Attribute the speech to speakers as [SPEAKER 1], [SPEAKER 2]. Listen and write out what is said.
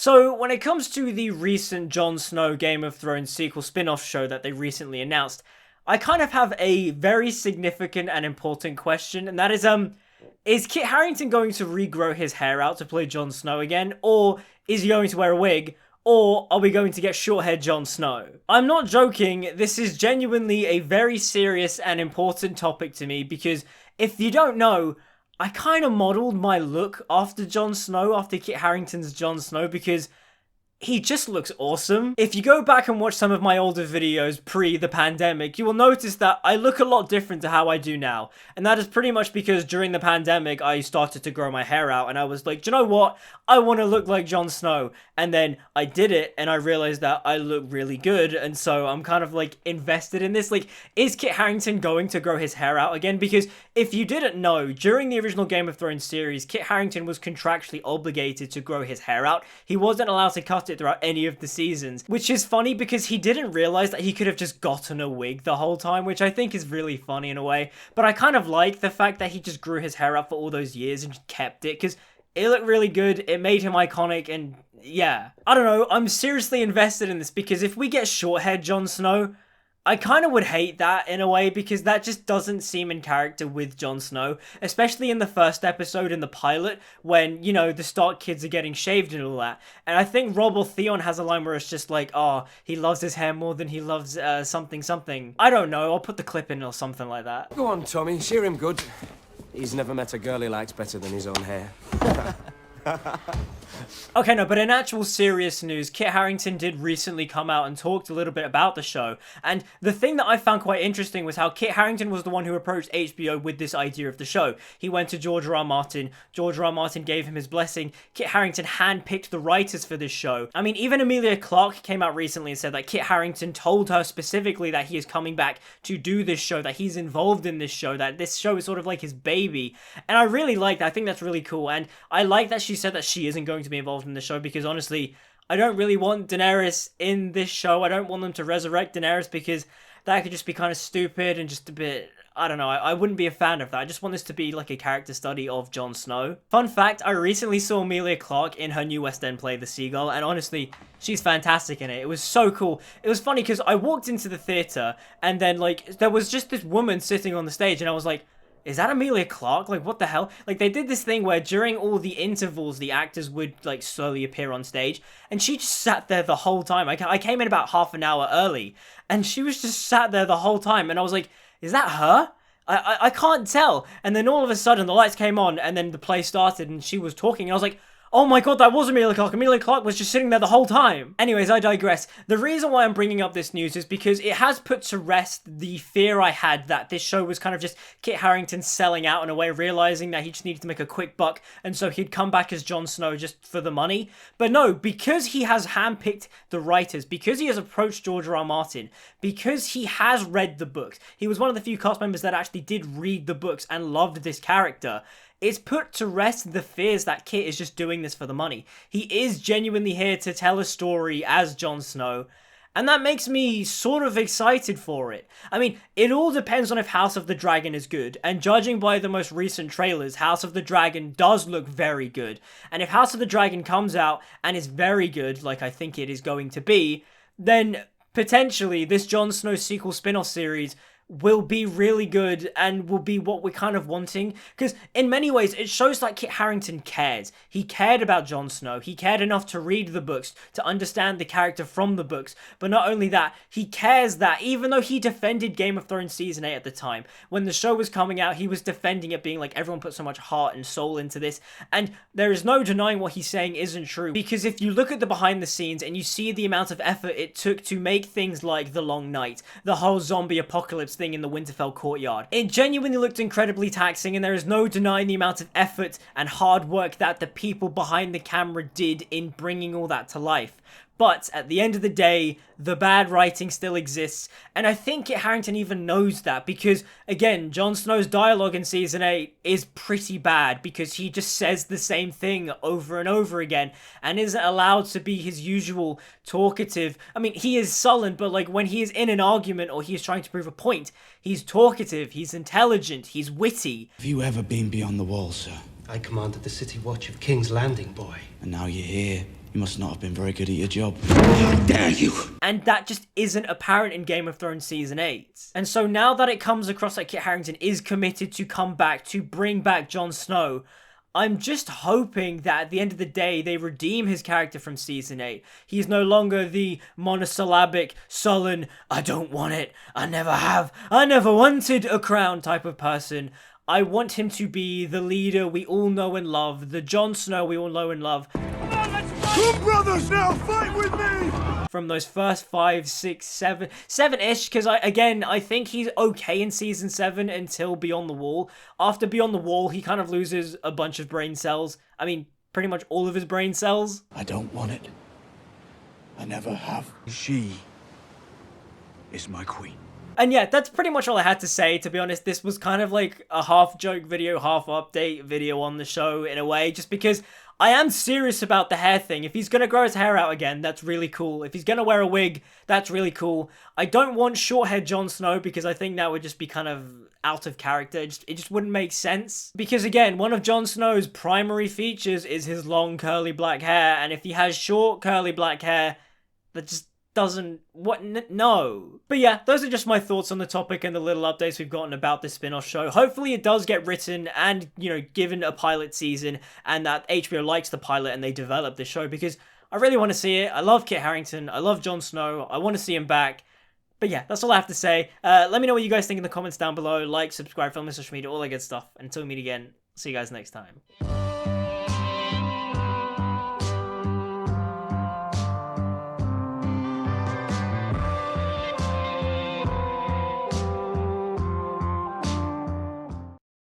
[SPEAKER 1] So, when it comes to the recent Jon Snow Game of Thrones sequel spin-off show that they recently announced, I kind of have a very significant and important question, and that is Kit Harington going to regrow his hair out to play Jon Snow again, or is he going to wear a wig, or are we going to get short-haired Jon Snow? I'm not joking, this is genuinely a very serious and important topic to me, because if you don't know, I kind of modelled my look after Jon Snow, after Kit Harington's Jon Snow, because he just looks awesome. If you go back and watch some of my older videos pre the pandemic, you will notice that I look a lot different to how I do now. And that is pretty much because during the pandemic, I started to grow my hair out and I was like, do you know what? I want to look like Jon Snow. And then I did it and I realized that I look really good. And so I'm kind of like invested in this. Like, is Kit Harington going to grow his hair out again? Because if you didn't know, during the original Game of Thrones series, Kit Harington was contractually obligated to grow his hair out. He wasn't allowed to cut it throughout any of the seasons, which is funny because he didn't realize that he could have just gotten a wig the whole time, which I think is really funny in a way. But I kind of like the fact that he just grew his hair out for all those years and just kept it, because it looked really good, it made him iconic, and yeah. I don't know, I'm seriously invested in this, because if we get short-haired Jon Snow, I kind of would hate that in a way, because that just doesn't seem in character with Jon Snow, especially in the first episode in the pilot when, you know, the Stark kids are getting shaved and all that. And I think Rob or Theon has a line where it's just like, oh, he loves his hair more than he loves something something. I don't know, I'll put the clip in or something like that.
[SPEAKER 2] Go on, Tommy, cheer him good. He's never met a girl he likes better than his own hair.
[SPEAKER 1] Okay, no, but in actual serious news, Kit Harington did recently come out and talked a little bit about the show, and the thing that I found quite interesting was how Kit Harington was the one who approached HBO with this idea of the show. He went to George R. R. Martin, George R. R. Martin gave him his blessing, Kit Harington handpicked the writers for this show. I mean, even Emilia Clarke came out recently and said that Kit Harington told her specifically that he is coming back to do this show, that he's involved in this show, that this show is sort of like his baby, and I really like that. I think that's really cool, and I like that she said that she isn't going to be involved in the show, because honestly, I don't really want Daenerys in this show. I don't want them to resurrect Daenerys, because that could just be kind of stupid and just a bit, I don't know, I wouldn't be a fan of that. I just want this to be like a character study of Jon Snow. Fun fact, I recently saw Emilia Clarke in her new West End play, The Seagull, and honestly, she's fantastic in it. It was so cool. It was funny because I walked into the theatre and then like there was just this woman sitting on the stage and I was like, is that Emilia Clarke? Like, what the hell? Like, they did this thing where during all the intervals, the actors would, like, slowly appear on stage, and she just sat there the whole time. I came in about half an hour early, and she was just sat there the whole time, and I was like, is that her? I can't tell. And then all of a sudden, the lights came on, and then the play started, and she was talking, and I was like, oh my god, that was Emilia Clarke. Emilia Clarke was just sitting there the whole time. Anyways, I digress. The reason why I'm bringing up this news is because it has put to rest the fear I had that this show was kind of just Kit Harington selling out in a way, realizing that he just needed to make a quick buck, and so he'd come back as Jon Snow just for the money. But no, because he has handpicked the writers, because he has approached George R. R. Martin, because he has read the books, he was one of the few cast members that actually did read the books and loved this character, it's put to rest the fears that Kit is just doing this for the money. He is genuinely here to tell a story as Jon Snow, and that makes me sort of excited for it. I mean, it all depends on if House of the Dragon is good, and judging by the most recent trailers, House of the Dragon does look very good. And if House of the Dragon comes out and is very good, like I think it is going to be, then potentially this Jon Snow sequel spin-off series will be really good and will be what we're kind of wanting, because in many ways it shows that Kit Harington cares. He cared about Jon Snow, he cared enough to read the books, to understand the character from the books, but not only that, he cares that even though he defended Game of Thrones Season 8 at the time, when the show was coming out, he was defending it, being like, everyone put so much heart and soul into this, and there is no denying what he's saying isn't true, because if you look at the behind the scenes and you see the amount of effort it took to make things like The Long Night, the whole zombie apocalypse thing in the Winterfell courtyard, it genuinely looked incredibly taxing, and there is no denying the amount of effort and hard work that the people behind the camera did in bringing all that to life. But at the end of the day, the bad writing still exists, and I think Kit Harington even knows that, because, again, Jon Snow's dialogue in Season 8 is pretty bad, because he just says the same thing over and over again, and isn't allowed to be his usual talkative. I mean, he is sullen, but, like, when he is in an argument or he is trying to prove a point, he's talkative, he's intelligent, he's witty.
[SPEAKER 3] Have you ever been beyond the wall, sir?
[SPEAKER 4] I commanded the city watch of King's Landing, boy.
[SPEAKER 3] And now you're here, You must not have been very good at your job. How dare you!
[SPEAKER 1] And that just isn't apparent in Game of Thrones Season 8. And so now that it comes across that Kit Harington is committed to come back, to bring back Jon Snow, I'm just hoping that at the end of the day, they redeem his character from Season 8. He's no longer the monosyllabic, sullen, I don't want it, I never have, I never wanted a crown type of person. I want him to be the leader we all know and love, the Jon Snow we all know and love.
[SPEAKER 4] Two brothers now, fight with me!
[SPEAKER 1] From those first 5, 6, 7-ish, because I think he's okay in Season 7 until Beyond the Wall. After Beyond the Wall, he kind of loses a bunch of brain cells. I mean, pretty much all of his brain cells.
[SPEAKER 3] I don't want it. I never have. She is my queen.
[SPEAKER 1] And yeah, that's pretty much all I had to say, to be honest. This was kind of like a half joke video, half update video on the show in a way, just because I am serious about the hair thing. If he's going to grow his hair out again, that's really cool. If he's going to wear a wig, that's really cool. I don't want short-haired Jon Snow because I think that would just be kind of out of character. It just wouldn't make sense. Because again, one of Jon Snow's primary features is his long curly black hair, and if he has short curly black hair, that just doesn't... No. But yeah, those are just my thoughts on the topic and the little updates we've gotten about this spin-off show. Hopefully it does get written and, you know, given a pilot season, and that HBO likes the pilot and they develop the show, because I really want to see it. I love Kit Harington. I love Jon Snow. I want to see him back. But yeah, that's all I have to say. Let me know what you guys think in the comments down below. Like, subscribe, follow me on social media, all that good stuff. And until we meet again, see you guys next time.